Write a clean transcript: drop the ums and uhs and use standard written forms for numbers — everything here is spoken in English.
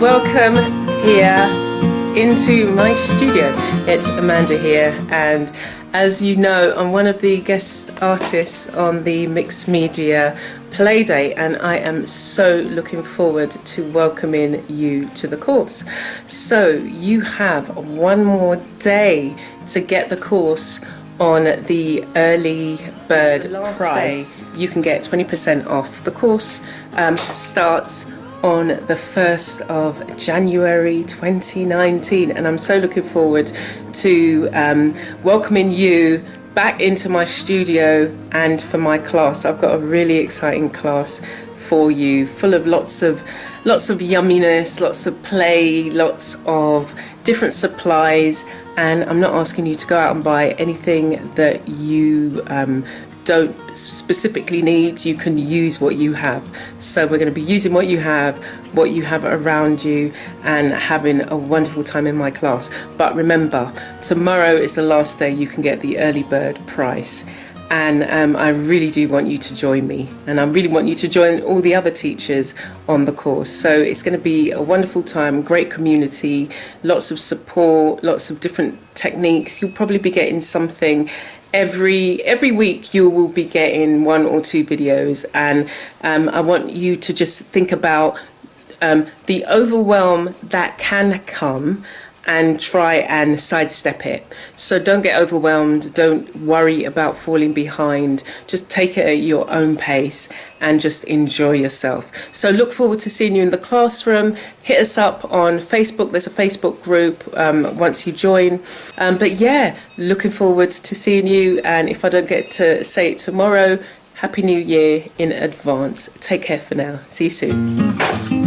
welcome here into my studio. It's Amanda here, and as you know, I'm one of the guest artists on the mixed media Playdate, and I am so looking forward to welcoming you to the course. So you have one more day to get the course on the early bird price. You can get 20% off. The course starts on the 1st of January 2019, and I'm so looking forward to welcoming you back into my studio and for my class. I've got a really exciting class for you, full of lots of yumminess, lots of play, lots of different supplies, and I'm not asking you to go out and buy anything that you don't specifically need. You can use what you have. So we're going to be using what you have around you, and having a wonderful time in my class. But remember, tomorrow is the last day you can get the early bird price, and I really do want you to join me, and I really want you to join all the other teachers on the course. So it's going to be a wonderful time, great community, lots of support, lots of different techniques. You'll probably be getting something every week. You will be getting 1 or 2 videos, and I want you to just think about the overwhelm that can come and try and sidestep it. So don't get overwhelmed, don't worry about falling behind, just take it at your own pace and just enjoy yourself. So look forward to seeing you in the classroom. Hit us up on Facebook, there's a Facebook group once you join. But yeah, looking forward to seeing you, and if I don't get to say it tomorrow, Happy New Year in advance. Take care for now. See you soon.